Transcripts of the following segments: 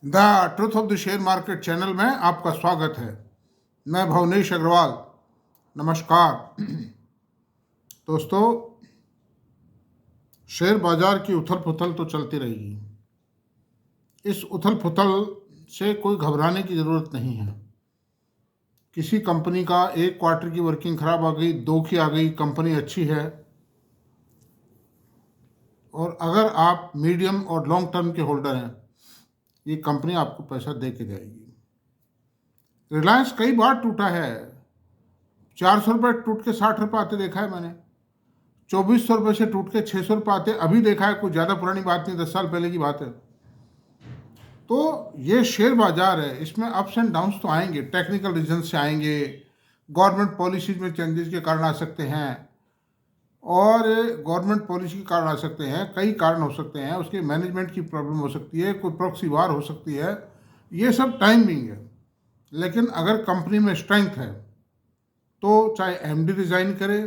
The truth of the share market channel में आपका स्वागत है। मैं भवनेश अग्रवाल। नमस्कार दोस्तों, शेयर बाजार की उथल पुथल तो चलती रहेगी। इस उथल पुथल से कोई घबराने की ज़रूरत नहीं है। किसी कंपनी का एक क्वार्टर की वर्किंग खराब आ गई, दो की आ गई, कंपनी अच्छी है और अगर आप मीडियम और लॉन्ग टर्म के होल्डर हैं, ये कंपनी आपको पैसा दे के जाएगी। रिलायंस कई बार टूटा है। 400 रुपये टूट के 60 रुपये आते देखा है मैंने। 2400 रुपये से टूट के 600 रुपये आते अभी देखा है। कुछ ज़्यादा पुरानी बात नहीं, 10 साल पहले की बात है। तो ये शेयर बाजार है, इसमें अप्स एंड डाउन्स तो आएंगे, टेक्निकल रीजन से आएंगे, गवर्नमेंट पॉलिसीज में चेंजेस के कारण आ सकते हैं और गवर्नमेंट पॉलिसी के कारण आ सकते हैं। कई कारण हो सकते हैं, उसके मैनेजमेंट की प्रॉब्लम हो सकती है, कोई प्रॉक्सी वार हो सकती है। ये सब टाइमिंग है। लेकिन अगर कंपनी में स्ट्रेंथ है तो चाहे एमडी रिजाइन करे,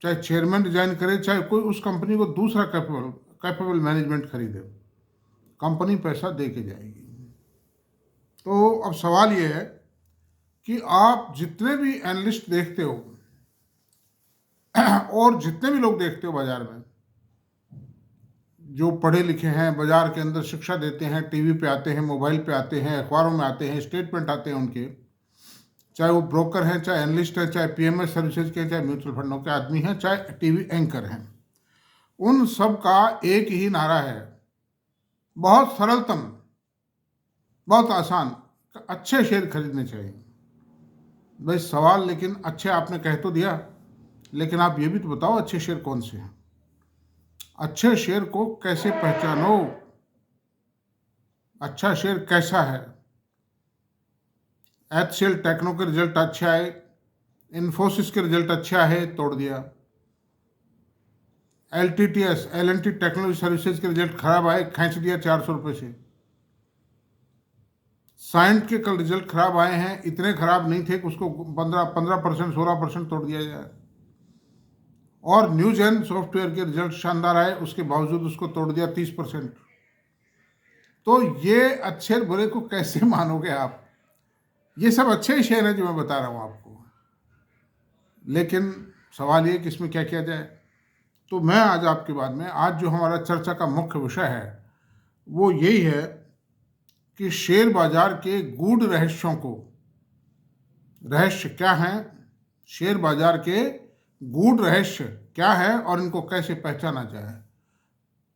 चाहे चेयरमैन रिजाइन करे, चाहे कोई उस कंपनी को दूसरा कैपेबल मैनेजमेंट खरीदे, कंपनी पैसा दे के जाएगी। तो अब सवाल ये है कि आप जितने भी एनालिस्ट देखते हो और जितने भी लोग देखते हो बाजार में, जो पढ़े लिखे हैं, बाजार के अंदर शिक्षा देते हैं, टीवी पे आते हैं, मोबाइल पे आते हैं, अखबारों में आते हैं, स्टेटमेंट आते हैं उनके, चाहे वो ब्रोकर हैं, चाहे एनालिस्ट हैं, चाहे पीएमएस सर्विसेज के, चाहे म्यूचुअल फंडों के आदमी हैं, चाहे टीवी एंकर हैं, उन सब का एक ही नारा है, बहुत सरलतम, बहुत आसान, अच्छे शेयर खरीदने चाहिए। भाई सवाल, लेकिन अच्छे आपने कह तो दिया, लेकिन आप ये भी तो बताओ अच्छे शेयर कौन से हैं। अच्छे शेयर को कैसे पहचानो? अच्छा शेयर कैसा है? एचसीएल टेक्नो के रिजल्ट अच्छे आए, इन्फोसिस के रिजल्ट अच्छे आए, तोड़ दिया। एलटीटीएस एल&टी टेक्नोलॉजी सर्विसेज के रिजल्ट खराब आए, खींच दिया 400 रुपये से। साइंट के कल रिजल्ट खराब आए हैं, इतने खराब नहीं थे कि उसको 15% 16% तोड़ दिया जाए। और न्यूजेन सॉफ्टवेयर के रिजल्ट शानदार आए, उसके बावजूद उसको तोड़ दिया 30%। तो ये अच्छे बुरे को कैसे मानोगे आप? ये सब अच्छे ही शेयर हैं जो मैं बता रहा हूँ आपको, लेकिन सवाल ये कि इसमें क्या किया जाए। तो मैं आज आपके बाद में, आज जो हमारा चर्चा का मुख्य विषय है वो यही है कि शेयर बाजार के गूढ़ रहस्यों को, रहस्य क्या हैं, शेयर बाजार के गूढ़ रहस्य क्या है और इनको कैसे पहचाना जाए।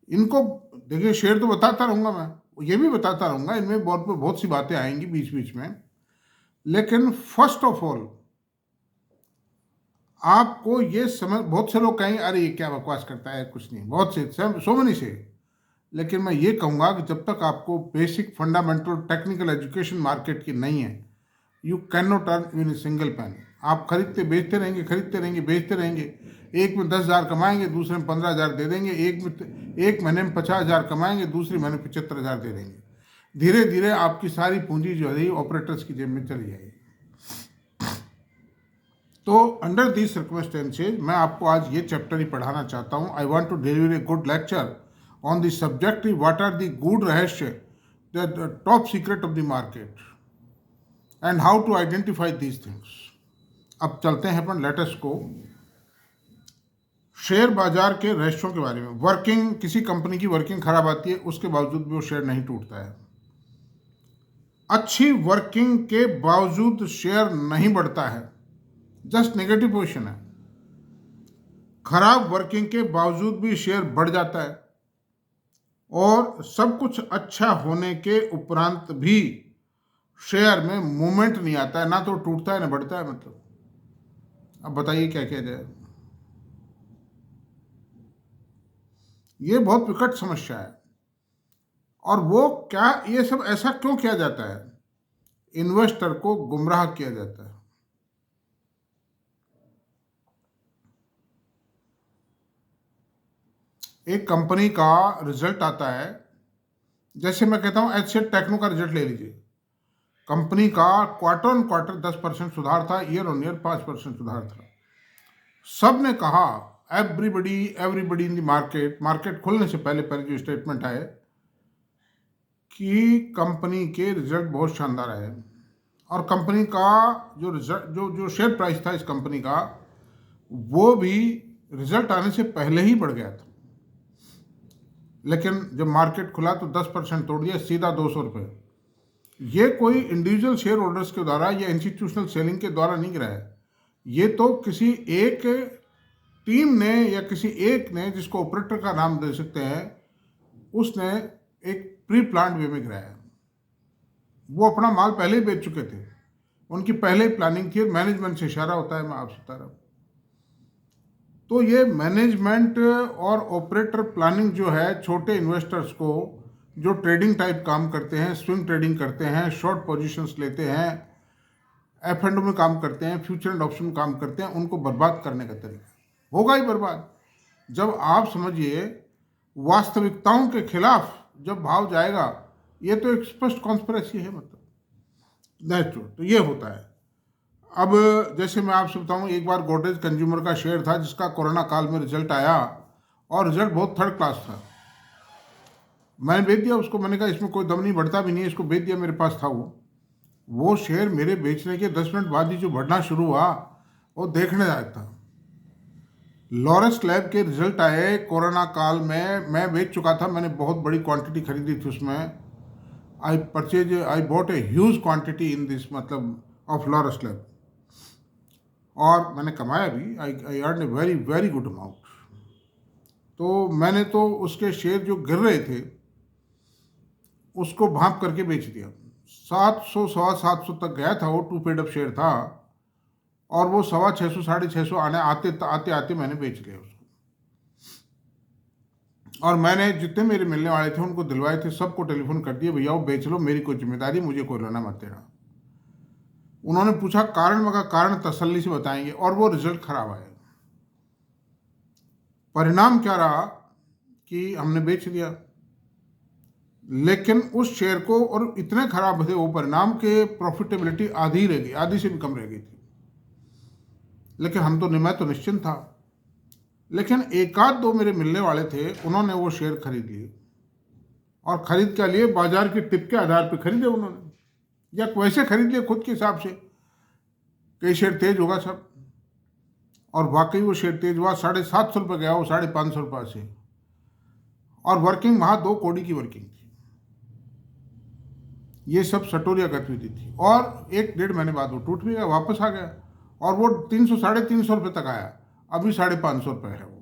इनको देखिए, शेयर तो बताता रहूँगा मैं, ये भी बताता रहूँगा, इनमें बहुत सी बातें आएंगी बीच बीच में, लेकिन फर्स्ट ऑफ ऑल आपको ये समझ, बहुत से लोग कहेंगे अरे ये क्या बकवास करता है, कुछ नहीं, बहुत से, सो मेनी से, लेकिन मैं ये कहूँगा कि जब तक आपको basic fundamental technical education market की नहीं है, you can not earn in single penny. आप खरीदते बेचते रहेंगे, खरीदते रहेंगे बेचते रहेंगे, एक में 10,000 कमाएंगे, दूसरे में 15,000 दे देंगे, एक महीने में 50,000 कमाएंगे, दूसरे महीने में 75,000 दे देंगे। धीरे धीरे आपकी सारी पूंजी जो है ऑपरेटर्स की जेब में चली जाएगी। तो अंडर दीज सर्कमस्टेंसेज मैं आपको आज ये चैप्टर ही पढ़ाना चाहता हूँ। I want to deliver a good lecture on the subject what are the good rahasya, the top secret of the market and how to identify these things। अब चलते हैं अपन लेटेस्ट को, शेयर बाजार के रहस्यों के बारे में। वर्किंग, किसी कंपनी की वर्किंग खराब आती है, उसके बावजूद भी वो शेयर नहीं टूटता है। अच्छी वर्किंग के बावजूद शेयर नहीं बढ़ता है, जस्ट नेगेटिव पोजिशन है। खराब वर्किंग के बावजूद भी शेयर बढ़ जाता है और सब कुछ अच्छा होने के उपरांत भी शेयर में मूवमेंट नहीं आता है, ना तो टूटता है ना बढ़ता है। मतलब अब बताइए क्या किया जाए। ये बहुत विकट समस्या है। और वो क्या, ये सब ऐसा क्यों किया जाता है? इन्वेस्टर को गुमराह किया जाता है। एक कंपनी का रिजल्ट आता है, जैसे मैं कहता हूं एचसीएल टेक्नो का रिजल्ट ले लीजिए। कंपनी का क्वार्टर ऑन क्वार्टर 10% सुधार था, ईयर ऑन ईयर 5% सुधार था। सब ने कहा, एवरीबडी इन द मार्केट खुलने से पहले जो स्टेटमेंट आए कि कंपनी के रिजल्ट बहुत शानदार आए और कंपनी का जो रिजल्ट जो शेयर प्राइस था इस कंपनी का वो भी रिजल्ट आने से पहले ही बढ़ गया था। लेकिन जब मार्केट खुला तो 10% तोड़ दिया, सीधा 200 रुपये। ये कोई इंडिविजुअल शेयर होल्डर्स के द्वारा या इंस्टीट्यूशनल सेलिंग के द्वारा नहीं गिरा है। ये तो किसी एक टीम ने या किसी एक ने, जिसको ऑपरेटर का नाम दे सकते हैं, उसने एक प्री प्लान्ड वे में गिराया। वो अपना माल पहले ही बेच चुके थे, उनकी पहले ही प्लानिंग थी। मैनेजमेंट से इशारा होता है, मैं आपसे बता रहा हूँ। तो ये मैनेजमेंट और ऑपरेटर प्लानिंग जो है, छोटे इन्वेस्टर्स को जो ट्रेडिंग टाइप काम करते हैं, स्विंग ट्रेडिंग करते हैं, शॉर्ट पोजीशंस लेते हैं, F&O में काम करते हैं, फ्यूचर एंड ऑप्शन में काम करते हैं, उनको बर्बाद करने का तरीका होगा ही बर्बाद। जब आप समझिए वास्तविकताओं के खिलाफ जब भाव जाएगा, ये तो एक स्पष्ट कॉन्स्पिरेसी है, मतलब नेचुरल। तो ये होता है। अब जैसे मैं आपसे बताऊं, एक बार गोदरेज कंज्यूमर का शेयर था जिसका कोरोना काल में रिजल्ट आया और रिजल्ट बहुत थर्ड क्लास था। मैंने बेच दिया उसको। मैंने कहा इसमें कोई दम नहीं, बढ़ता भी नहीं है, इसको बेच दिया। मेरे पास था वो शेयर मेरे बेचने के 10 मिनट बाद ही जो बढ़ना शुरू हुआ, वो देखने लायक था। लॉरस लैब के रिजल्ट आए कोरोना काल में, मैं बेच चुका था, मैंने बहुत बड़ी क्वांटिटी खरीदी थी उसमें। I bought a huge quantity in this, मतलब ऑफ लॉरस लैब, और मैंने कमाया भी। I earn a very very good amount. तो मैंने तो उसके शेयर जो गिर रहे थे उसको भांप करके बेच दिया। 700 750 तक गया था, वो टू पेड अप शेयर था, और वो 650 650 आने आते आते मैंने बेच लिया उसको। और मैंने जितने मेरे मिलने वाले थे उनको दिलवाए थे, सबको टेलीफोन कर दिया, भैया वो बेच लो, मेरी कोई जिम्मेदारी, मुझे कोई लेना मत देना। उन्होंने पूछा कारण, मगर कारण तसल्ली से बताएंगे, और वो रिजल्ट खराब आया। परिणाम क्या रहा कि हमने बेच दिया, लेकिन उस शेयर को, और इतने खराब थे वो परिणाम के प्रॉफिटेबिलिटी आधी रह गई, आधी से भी कम रह गई थी। लेकिन हम तो, मैं तो निश्चिंत था। लेकिन एक आध दो मेरे मिलने वाले थे, उन्होंने वो शेयर खरीद लिए, और खरीद क्या लिए, बाजार के टिप के आधार पर खरीदे उन्होंने, या वैसे खरीद लिए खुद के हिसाब से, कई शेयर तेज होगा सब। और वाकई वो शेयर तेज हुआ, 750 रुपये गया वो 550 रुपये से। और वर्किंग वहाँ 2 कौड़ी की वर्किंग थी। ये सब सटोरिया गतिविधि थी, और 1-1.5 महीने बाद वो टूट भी गया, वापस आ गया, और वो 300 350 रुपये तक आया। अभी 550 रुपये है वो।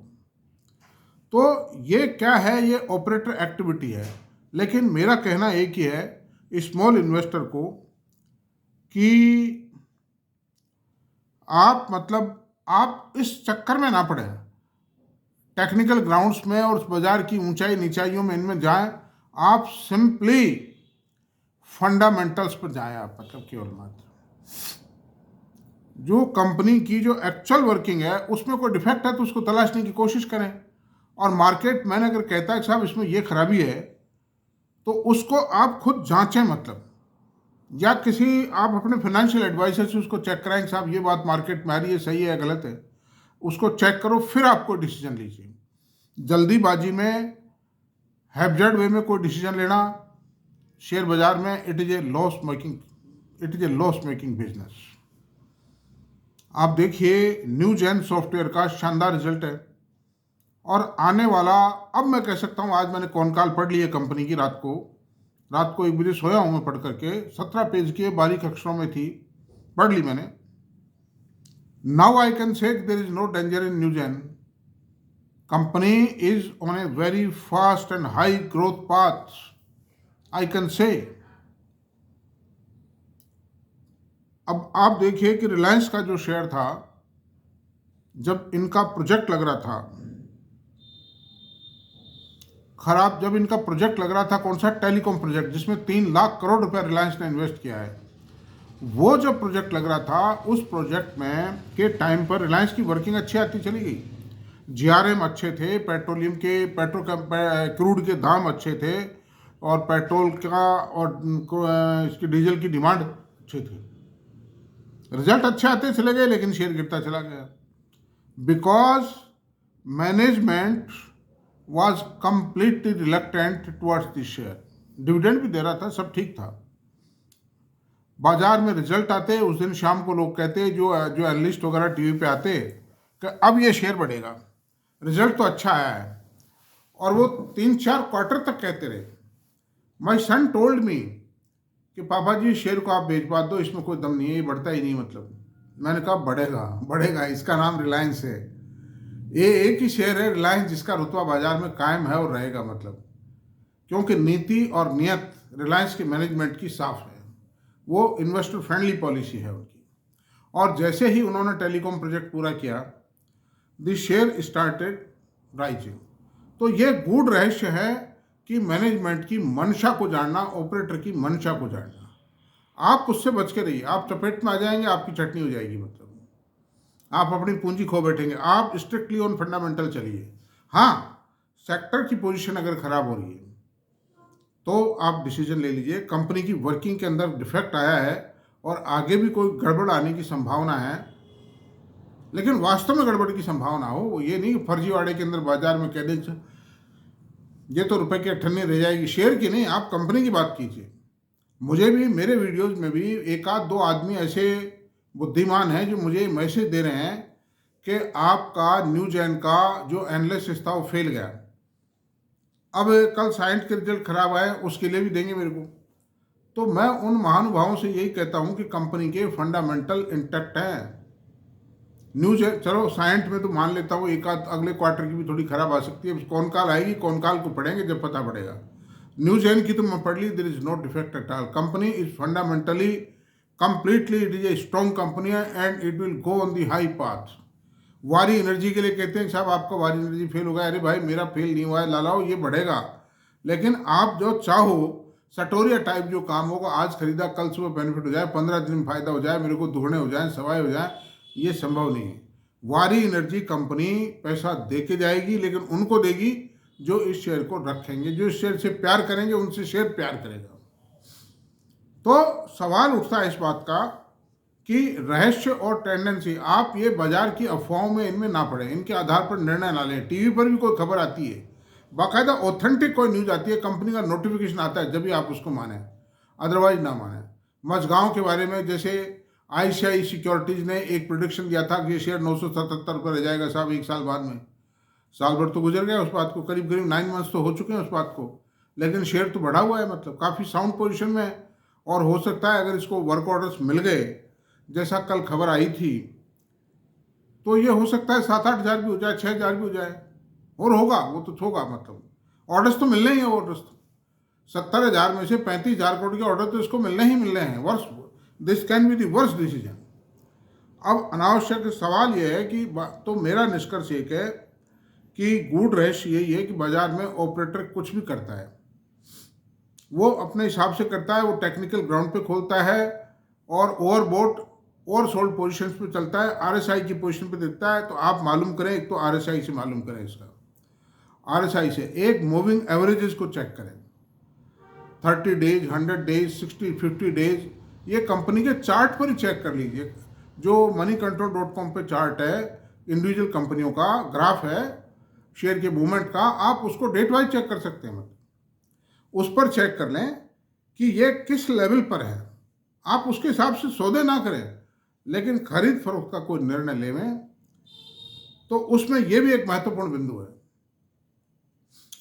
तो ये क्या है, ये ऑपरेटर एक्टिविटी है। लेकिन मेरा कहना एक ही है स्मॉल इन्वेस्टर को कि आप इस चक्कर में ना पड़े, टेक्निकल ग्राउंड्स में और उस बाजार की ऊंचाई नीचाइयों में इनमें जाएं। आप सिंपली फंडामेंटल्स पर जाएं, आप मतलब केवल मात्र जो कंपनी की जो एक्चुअल वर्किंग है उसमें कोई डिफेक्ट है तो उसको तलाशने की कोशिश करें। और मार्केट मैन अगर कहता है कि साहब इसमें ये खराबी है, तो उसको आप खुद जांचें, मतलब या किसी आप अपने फाइनेंशियल एडवाइजर से उसको चेक कराएं, साहब ये बात मार्केट में आ रही है, सही है या गलत है, उसको चेक करो, फिर आपको डिसीजन लीजिए। जल्दीबाजी में, हैप्जर्ड वे में कोई डिसीजन लेना शेयर बाजार में, it is A loss making business. आप देखिए न्यूजेन सॉफ्टवेयर का शानदार रिजल्ट है, और आने वाला, अब मैं कह सकता हूँ, आज मैंने कॉन कॉल पढ़ ली है कंपनी की, रात को 1 बजे सोया हूँ मैं पढ़ करके, 17 पेज की बारीक अक्षरों में थी, पढ़ ली मैंने। Now I can say there is no danger in Newgen, company is on a very fast and high growth path, I can say. अब आप देखिए कि रिलायंस का जो शेयर था, जब इनका प्रोजेक्ट लग रहा था खराब, जब इनका प्रोजेक्ट लग रहा था, कौन सा, टेलीकॉम प्रोजेक्ट, जिसमें 3 लाख करोड़ रुपए रिलायंस ने इन्वेस्ट किया है, वो जब प्रोजेक्ट लग रहा था, उस प्रोजेक्ट में के टाइम पर रिलायंस की वर्किंग अच्छी आती चली गई, जीआरएम अच्छे थे, पेट्रोलियम के क्रूड के दाम अच्छे थे, और पेट्रोल का और इसकी डीजल की डिमांड अच्छी थी। रिजल्ट अच्छे आते चले गए, लेकिन शेयर गिरता चला गया, because management was completely reluctant towards the share. Dividend भी दे रहा था, सब ठीक था। बाजार में रिजल्ट आते, उस दिन शाम को लोग कहते, जो जो एनालिस्ट वगैरह टीवी पे आते, कि अब ये शेयर बढ़ेगा, रिजल्ट तो अच्छा आया है। और वो 3-4 क्वार्टर तक कहते रहे। माई सन टोल्ड मी कि पापा जी शेयर को आप बेचवा दो, इसमें कोई दम नहीं है, ये बढ़ता ही नहीं। मतलब मैंने कहा बढ़ेगा बढ़ेगा, इसका नाम रिलायंस है। ये एक ही शेयर है रिलायंस जिसका रुतबा बाजार में कायम है और रहेगा। मतलब क्योंकि नीति और नियत रिलायंस के मैनेजमेंट की साफ है, वो इन्वेस्टर फ्रेंडली पॉलिसी है उनकी। और जैसे ही उन्होंने टेलीकॉम प्रोजेक्ट पूरा किया, द शेयर स्टार्टेड राइजिंग। तो ये गूढ़ रहस्य है कि मैनेजमेंट की मंशा को जानना, ऑपरेटर की मंशा को जानना। आप उससे बच के रहिए, आप चपेट में आ जाएंगे, आपकी चटनी हो जाएगी। मतलब आप अपनी पूंजी खो बैठेंगे। आप स्ट्रिक्टली ऑन फंडामेंटल चलिए। हाँ, सेक्टर की पोजीशन अगर खराब हो रही है तो आप डिसीजन ले लीजिए। कंपनी की वर्किंग के अंदर डिफेक्ट आया है और आगे भी कोई गड़बड़ आने की संभावना है, लेकिन वास्तव में गड़बड़ की संभावना हो, ये नहीं फर्जीवाड़े के अंदर बाजार में कह दें ये तो रुपए की अठन्नी रह जाएगी। शेयर की नहीं, आप कंपनी की बात कीजिए। मुझे भी, मेरे वीडियोज में भी एक आध दो आदमी ऐसे बुद्धिमान हैं जो मुझे मैसेज दे रहे हैं कि आपका न्यूजेन का जो एनालिसिस था वो फेल गया, अब कल साइंस के रिजल्ट खराब आए, उसके लिए भी देंगे मेरे को। तो मैं उन महानुभावों से यही कहता हूं कि कंपनी के फंडामेंटल इंटैक्ट हैं। न्यूज है, चलो साइंस में तो मान लेता हूँ एक आध अगले क्वार्टर की भी थोड़ी खराब आ सकती है, कौन काल आएगी, कौन काल को पढ़ेंगे जब पता पड़ेगा। न्यूज एन की तो मैं पढ़ ली, there is no defect at all. Company is fundamentally completely, it is a strong company and it will go on the high path. Waaree energy के लिए कहते हैं साहब आपका वारी एनर्जी फेल हो गया, अरे भाई मेरा फेल नहीं हुआ है लालाओ, ये बढ़ेगा। लेकिन आप जो चाहो सटोरिया टाइप जो काम होगा, आज खरीदा कल सुबह बेनिफिट हो जाए, 15 दिन में फायदा हो जाए, मेरे को दुगने हो जाए, सवाए हो जाए, ये संभव नहीं है। वारी एनर्जी कंपनी पैसा दे के जाएगी, लेकिन उनको देगी जो इस शेयर को रखेंगे, जो इस शेयर से प्यार करेंगे, उनसे शेयर प्यार करेगा। तो सवाल उठता है इस बात का कि रहस्य और टेंडेंसी, आप ये बाजार की अफवाहों में इनमें ना पड़े, इनके आधार पर निर्णय ना लें। टीवी पर भी कोई खबर आती है, बाकायदा ऑथेंटिक कोई न्यूज आती है, कंपनी का नोटिफिकेशन आता है, जब भी आप उसको माने, अदरवाइज ना माने। मझगांव के बारे में जैसे आईसीआई सिक्योरिटीज ने एक प्रोडिक्शन दिया था कि ये शेयर 977 पर रह जाएगा साहब 1 साल बाद में। साल भर तो गुजर गया उस बात को, करीब करीब 9 मंथ्स तो हो चुके हैं उस बात को, लेकिन शेयर तो बढ़ा हुआ है। मतलब काफ़ी साउंड पोजीशन में है। और हो सकता है अगर इसको वर्क ऑर्डर्स मिल गए, जैसा कल खबर आई थी, तो ये हो सकता है 7-8 हज़ार भी हो जाए, 6 हज़ार भी हो जाए, और होगा वो तो होगा। मतलब ऑर्डर्स तो मिलने ही है। ऑर्डर्स तो 70 हज़ार में से 35 हज़ार करोड़ के ऑर्डर तो इसको मिलने ही मिलने हैं। वर्ष this can be the worst decision. अब अनावश्यक सवाल यह है कि तो मेरा निष्कर्ष एक है कि गूढ़ रहस्य यही है कि बाजार में ऑपरेटर कुछ भी करता है, वो अपने हिसाब से करता है, वो टेक्निकल ग्राउंड पे खोलता है और ओवरबोट और सोल्ड पोजीशंस पे चलता है, आरएसआई की पोजीशन पे देता है। तो आप मालूम करें, एक तो आरएसआई से मालूम करें, इसका आरएसआई से एक मूविंग एवरेजेस को चेक करें, 30 डेज, 100 डेज, 60, 50 डेज, ये कंपनी के चार्ट पर ही चेक कर लीजिए। जो moneycontrol.com पे चार्ट है, इंडिविजुअल कंपनियों का ग्राफ है शेयर के मूवमेंट का, आप उसको डेट वाइज चेक कर सकते हैं। मतलब उस पर चेक कर लें कि ये किस लेवल पर है, आप उसके हिसाब से सौदे ना करें, लेकिन खरीद फरोख्त का कोई निर्णय लेवें तो उसमें यह भी एक महत्वपूर्ण बिंदु है।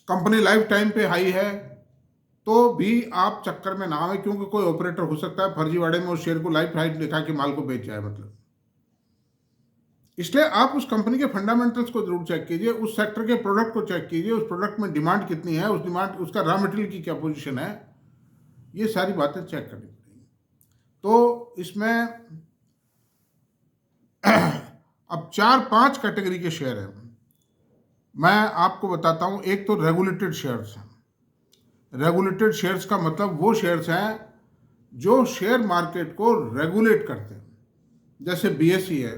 कंपनी लाइफ टाइम पे हाई है तो भी आप चक्कर में ना आए, क्योंकि कोई ऑपरेटर हो सकता है फर्जीवाड़े में उस शेयर को लाइफ हाई दिखा के माल को बेच जाए। मतलब इसलिए आप उस कंपनी के फंडामेंटल्स को जरूर चेक कीजिए, उस सेक्टर के प्रोडक्ट को चेक कीजिए, उस प्रोडक्ट में डिमांड कितनी है, उस डिमांड, उसका रॉ मटेरियल की क्या पोजीशन है, ये सारी बातें चेक करनी पड़ेगी। तो इसमें अब 4-5 कैटेगरी के शेयर हैं, मैं आपको बताता हूं। एक तो रेगुलेटेड शेयर्स हैं। रेगुलेटेड शेयर्स का मतलब वो शेयर्स हैं जो शेयर मार्केट को रेगुलेट करते हैं, जैसे बीएसई है,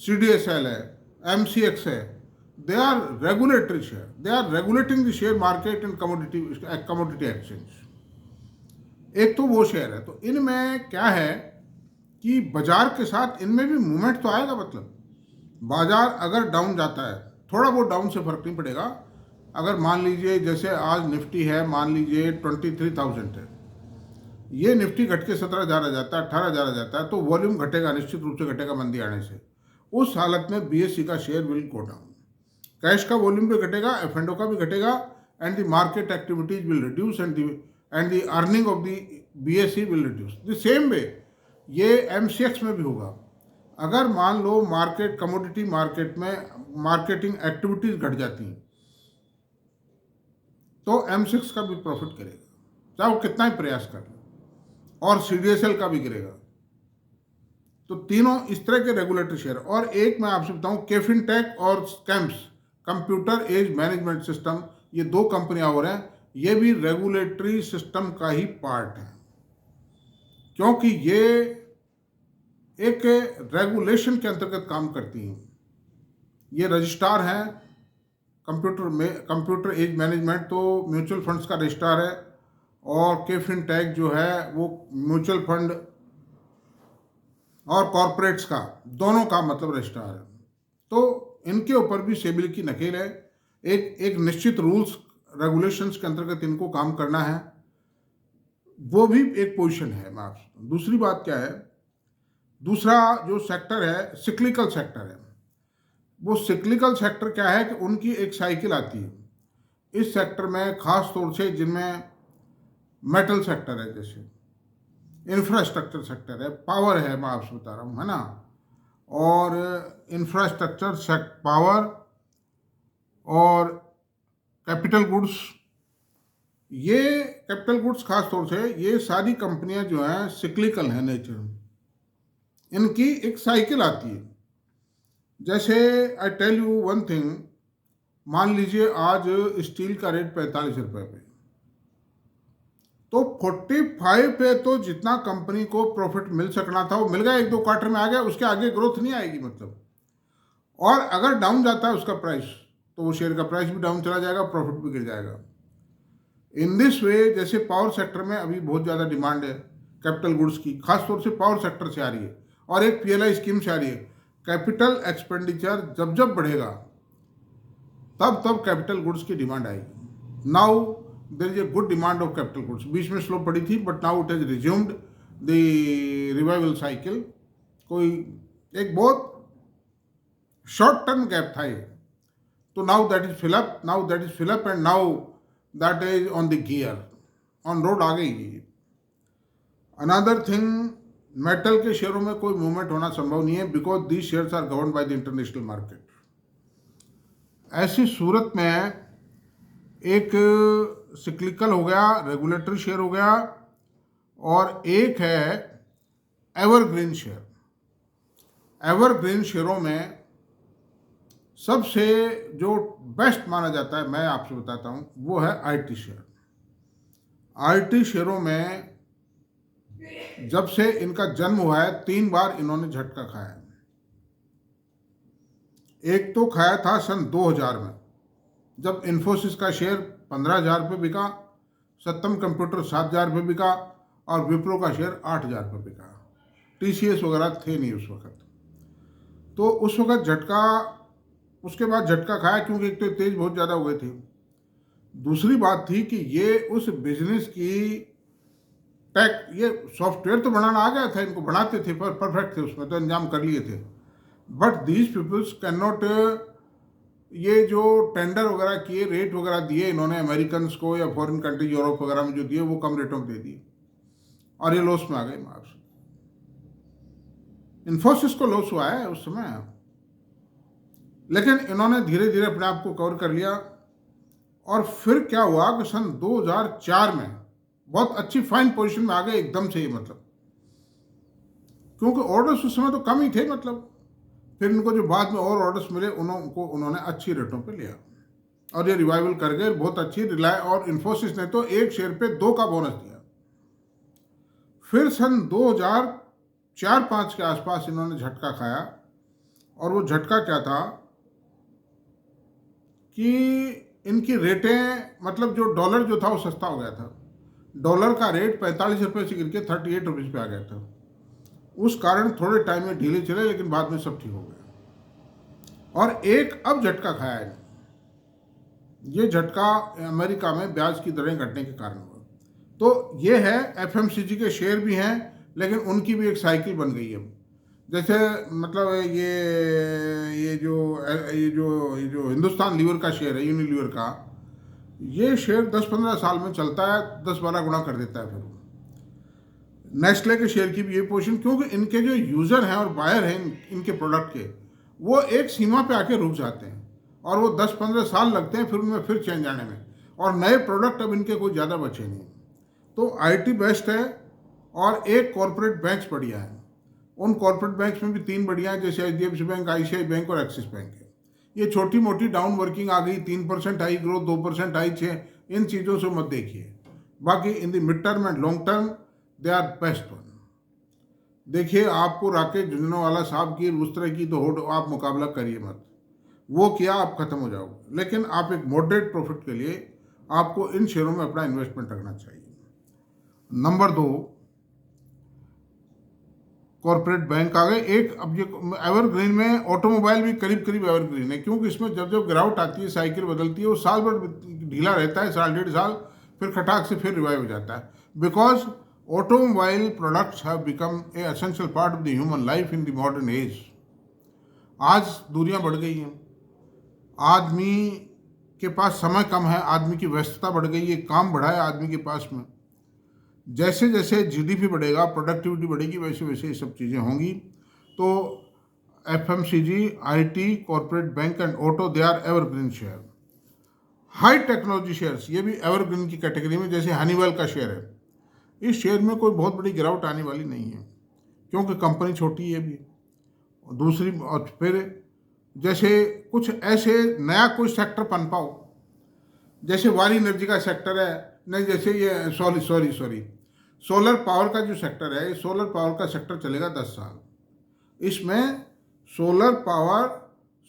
सीडीएसएल है, एमसीएक्स है। They are regulatory share, they are regulating the share market and commodity exchange. एक तो वो शेयर है। तो इनमें क्या है कि बाजार के साथ इनमें भी मूवमेंट तो आएगा। मतलब बाजार अगर डाउन जाता है, थोड़ा बहुत डाउन से फर्क नहीं पड़ेगा, अगर मान लीजिए जैसे आज निफ्टी है, मान लीजिए 23,000 है, ये निफ्टी घट के 17,000 आ जाता है, 18,000 आ जाता है, तो वॉल्यूम घटेगा, निश्चित रूप से घटेगा मंदी आने से। उस हालत में बीएसई का share will go down, cash का वॉल्यूम भी घटेगा, एफ&ओ का भी घटेगा, and the market activities will reduce and the earning of the BSE will reduce. The same way ये एमसीएक्स में भी होगा। अगर मान लो मार्केट, कमोडिटी मार्केट में मार्केटिंग एक्टिविटीज घट जाती हैं तो एमसीएक्स का भी प्रॉफिट करेगा, चाहे वो कितना ही प्रयास कर ले, और सीडीएसएल का भी गिरेगा। तो तीनों इस तरह के रेगुलेटरी शेयर। और एक मैं आपसे बताऊं, केफिनटेक और CAMS, computer age management system, ये दो कंपनियां और हैं, ये भी रेगुलेटरी सिस्टम का ही पार्ट है, क्योंकि ये एक रेगुलेशन के अंतर्गत काम करती हैं। ये रजिस्ट्रार हैं कंप्यूटर एज मैनेजमेंट तो म्यूचुअल फंड्स का रजिस्ट्रार है, और केफिनटेक जो है वो म्यूचुअल फंड और कॉरपोरेट्स का, दोनों का मतलब रजिस्ट्रार है। तो इनके ऊपर भी सेबी की नकेल है। एक निश्चित रूल्स रेगुलेशंस के अंतर्गत इनको काम करना है, वो भी एक पोजीशन है। मैं आपसे दूसरी बात क्या है, दूसरा जो सेक्टर है सिक्लिकल सेक्टर है। वो सिक्लिकल सेक्टर क्या है कि उनकी एक साइकिल आती है। इस सेक्टर में खास तौर से जिनमें मेटल सेक्टर है, जैसे इंफ्रास्ट्रक्चर सेक्टर है, पावर है, मैं आपसे बता रहा हूँ, है ना, और इंफ्रास्ट्रक्चर पावर और कैपिटल गुड्स, ये कैपिटल गुड्स खास तौर से ये सारी कंपनियां जो हैं सिक्लिकल हैं नेचर, इनकी एक साइकिल आती है। जैसे I tell you one thing, मान लीजिए आज स्टील का रेट 45 रुपये पे, तो 45 पे तो जितना कंपनी को प्रॉफिट मिल सकना था वो मिल गया, एक दो क्वार्टर में आ गया, उसके आगे ग्रोथ नहीं आएगी मतलब। और अगर डाउन जाता है उसका प्राइस, तो वो शेयर का प्राइस भी डाउन चला जाएगा, प्रॉफिट भी गिर जाएगा। इन दिस वे जैसे पावर सेक्टर में अभी बहुत ज़्यादा डिमांड है कैपिटल गुड्स की, खासतौर से पावर सेक्टर से आ रही है, और एक पीएलआई स्कीम से आ रही है। कैपिटल एक्सपेंडिचर जब जब बढ़ेगा तब तब कैपिटल गुड्स की डिमांड आएगी। Now there is a good demand of capital goods. बीच में स्लो पड़ी थी, but now it has resumed the revival cycle. कोई एक बहुत शॉर्ट टर्म गैप था ये, तो now that is fill up, and now that is on the gear, on road आ गई। अनदर थिंग, मेटल के शेयरों में कोई मूवमेंट होना संभव नहीं है, because these shares are govern by the international market. ऐसी सूरत में एक सिक्लिकल हो गया, रेगुलेटरी शेयर हो गया, और एक है एवरग्रीन शेयर। एवरग्रीन शेयरों में सबसे जो बेस्ट माना जाता है, मैं आपसे बताता हूं, वो है आईटी शेयर। आईटी शेयरों में जब से इनका जन्म हुआ है 3 बार इन्होंने झटका खाया है। एक तो खाया था सन 2000 में, जब इन्फोसिस का शेयर 15,000 रुपये बिका, सत्यम कंप्यूटर 7,000 रुपये बिका, और विप्रो का शेयर 8,000 रुपये बिका। टीसीएस वगैरह थे नहीं उस वक्त, तो उस वक्त झटका, उसके बाद झटका खाया, क्योंकि एक तो तेज बहुत ज़्यादा हो गए थे। दूसरी बात थी कि ये उस बिजनेस की टेक, ये सॉफ्टवेयर तो बनाना आ गया था, इनको बनाते थे, पर परफेक्ट थे, उसमें तो अंजाम कर लिए थे। But these peoples can not, ये जो टेंडर वगैरह किए, रेट वगैरह दिए इन्होंने अमेरिकन को या फॉरेन कंट्री यूरोप वगैरह में जो दिए, वो कम रेटों में दे दिए, और ये लॉस में आ गए। मार्क्स इन्फोसिस को लॉस हुआ है उस समय, लेकिन इन्होंने धीरे धीरे अपने आप को कवर कर लिया। और फिर क्या हुआ कि सन 2004 में बहुत अच्छी फाइन पोजीशन में आ गए एकदम से ही, मतलब क्योंकि ऑर्डर्स उस समय तो कम ही थे, मतलब फिर इनको जो बाद में और ऑर्डर्स मिले उन्होंने अच्छी रेटों पे लिया, और ये रिवाइवल कर गए बहुत अच्छी। रिलाय और इन्फोसिस ने तो एक शेयर पे 2 का बोनस दिया। फिर सन 2004-05 के आसपास इन्होंने झटका खाया, और वो झटका क्या था कि इनकी रेटें, मतलब जो डॉलर जो था वो सस्ता हो गया था। डॉलर का रेट 45 रुपये से गिर के 38 रुपीज़ पे आ गया था। उस कारण थोड़े टाइम में ढीले चले, लेकिन बाद में सब ठीक हो गया। और एक अब झटका खाया है, ये झटका अमेरिका में ब्याज की दरें घटने के कारण हुआ। तो ये है, एफएमसीजी के शेयर भी हैं, लेकिन उनकी भी एक साइकिल बन गई है। जैसे मतलब ये जो हिंदुस्तान लीवर का शेयर है, यूनिलीवर का, ये शेयर 10-15 साल में चलता है, 10-12 गुना कर देता है। फिर नेस्ले के शेयर की भी ये पोजीशन, क्योंकि इनके जो यूज़र हैं और बायर हैं इनके प्रोडक्ट के, वो एक सीमा पे आके रुक जाते हैं और वो 10-15 साल लगते हैं फिर उनमें फिर चेंज आने में, और नए प्रोडक्ट अब इनके कोई ज़्यादा बचे नहीं। तो आईटी बेस्ट है, और एक कॉरपोरेट बैंक्स बढ़िया है। उन कॉरपोरेट बैंक्स में भी 3 बढ़िया हैं, जैसे एचडीएफसी बैंक, आईसीआई बैंक और एक्सिस बैंक है। ये छोटी मोटी डाउन वर्किंग आ गई, 3% आई ग्रोथ, 2% आई 6, इन चीज़ों से मत देखिए। बाकी in the mid term and long term they are best one. देखिए, आपको राकेश झुंझुनवाला साहब की उस तरह की तो आप मुकाबला करिए मत, वो किया आप खत्म हो जाओगे। लेकिन आप एक मॉडरेट प्रॉफिट के लिए आपको इन शेयरों में अपना इन्वेस्टमेंट रखना चाहिए। नंबर 2, कॉर्पोरेट बैंक आ गए। एक अब ये एवरग्रीन में ऑटोमोबाइल भी करीब करीब एवरग्रीन है, क्योंकि इसमें जब जब गिरावट आती है, साइकिल बदलती है, वो साल भर ढीला रहता है, साल 1.5 साल, फिर खटाक से फिर रिवाइव हो जाता है। Because automobile products have become a essential part of the human life in the modern age. आज दूरियां बढ़ गई हैं, आदमी के पास समय कम है, आदमी की व्यस्तता बढ़ गई है, काम बढ़ा है आदमी के पास में। जैसे जैसे जीडीपी बढ़ेगा, प्रोडक्टिविटी बढ़ेगी, वैसे वैसे ये सब चीज़ें होंगी। तो FMCG, IT, corporate bank and auto, they are evergreen share. High technology shares, ये भी एवरग्रीन की कैटेगरी में, जैसे हनीवेल का शेयर है। इस शेयर में कोई बहुत बड़ी गिरावट आने वाली नहीं है, क्योंकि कंपनी छोटी है भी। दूसरी, और फिर जैसे कुछ ऐसे नया कोई सेक्टर पनपाओ, जैसे वारी एनर्जी का सेक्टर है, नहीं जैसे ये सॉरी सोलर पावर का जो सेक्टर है, सोलर पावर का सेक्टर चलेगा 10 साल। इसमें सोलर पावर,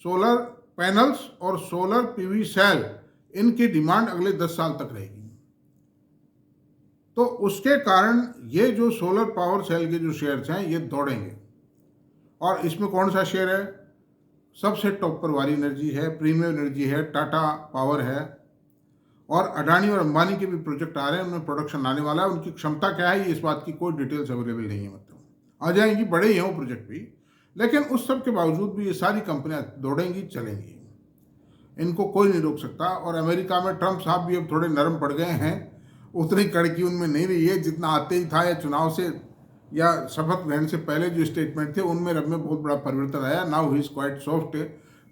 सोलर पैनल्स और सोलर पीवी सेल, इनकी डिमांड अगले 10 साल तक रहेगी। तो उसके कारण ये जो सोलर पावर सेल के जो शेयर्स हैं, ये दौड़ेंगे। और इसमें कौन सा शेयर है? सबसे टॉप पर वारी एनर्जी है, प्रीमियम एनर्जी है, टाटा पावर है, और अडानी और अंबानी के भी प्रोजेक्ट आ रहे हैं, उनमें प्रोडक्शन आने वाला है। उनकी क्षमता क्या है, इस बात की कोई डिटेल्स अवेलेबल नहीं है, मतलब आ जाएंगी, बड़े ही हैं वो प्रोजेक्ट भी। लेकिन उस सब के बावजूद भी ये सारी कंपनियां दौड़ेंगी, चलेंगी, इनको कोई नहीं रोक सकता। और अमेरिका में ट्रंप साहब भी अब थोड़े नरम पड़ गए हैं, उतनी कड़की उनमें नहीं रही है जितना आते ही था, या चुनाव से या शपथ ग्रहण से पहले जो स्टेटमेंट थे उनमें रब में बहुत बड़ा परिवर्तन आया। Now he is quite soft.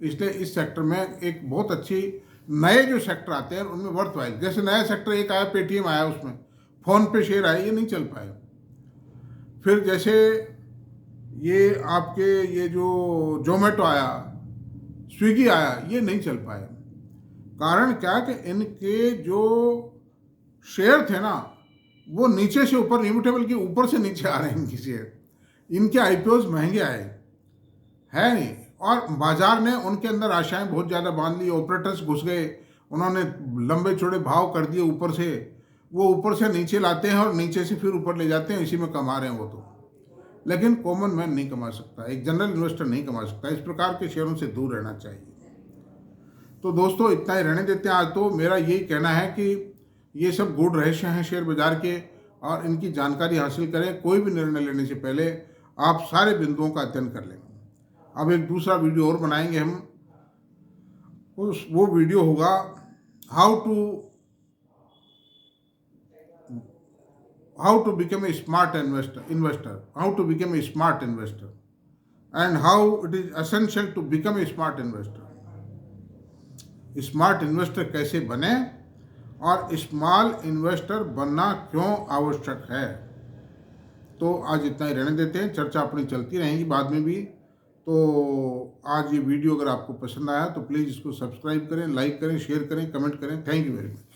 इसलिए इस सेक्टर में एक बहुत अच्छी, नए जो सेक्टर आते हैं उनमें वर्थ वाइल, जैसे नया सेक्टर एक आया, पेटीएम आया, उसमें फ़ोन पे शेयर आए, ये नहीं चल पाए। फिर जैसे ये आपके ये जो जोमेटो आया, स्विगी आया, ये नहीं चल पाए। कारण क्या कि इनके जो शेयर थे ना, वो नीचे से ऊपर, इम्यूटेबल के ऊपर से नीचे आ रहे हैं इनके शेयर। इनके आईपीओज महंगे आए है नहीं, और बाजार ने उनके अंदर आशाएं बहुत ज़्यादा बांध ली। ऑपरेटर्स घुस गए, उन्होंने लंबे चौड़े भाव कर दिए ऊपर से, वो ऊपर से नीचे लाते हैं और नीचे से फिर ऊपर ले जाते हैं, इसी में कमा रहे हैं वो तो। लेकिन कॉमन मैन नहीं कमा सकता, एक जनरल इन्वेस्टर नहीं कमा सकता। इस प्रकार के शेयरों से दूर रहना चाहिए। तो दोस्तों, इतना ही रहने देते हैं आज। तो मेरा यही कहना है कि ये सब गूढ़ रहस्य हैं शेयर बाजार के, और इनकी जानकारी हासिल करें। कोई भी निर्णय लेने से पहले आप सारे बिंदुओं का अध्ययन कर लें। अब एक दूसरा वीडियो और बनाएंगे हम, वो वीडियो होगा how to become a smart investor, how to become a smart investor, and how it is essential to become a smart investor. Smart investor कैसे बने और स्मॉल इन्वेस्टर बनना क्यों आवश्यक है। तो आज इतना ही रहने देते हैं, चर्चा अपनी चलती रहेगी बाद में भी। तो आज ये वीडियो अगर आपको पसंद आया तो प्लीज़ इसको सब्सक्राइब करें, लाइक करें, शेयर करें, कमेंट करें। Thank you very much.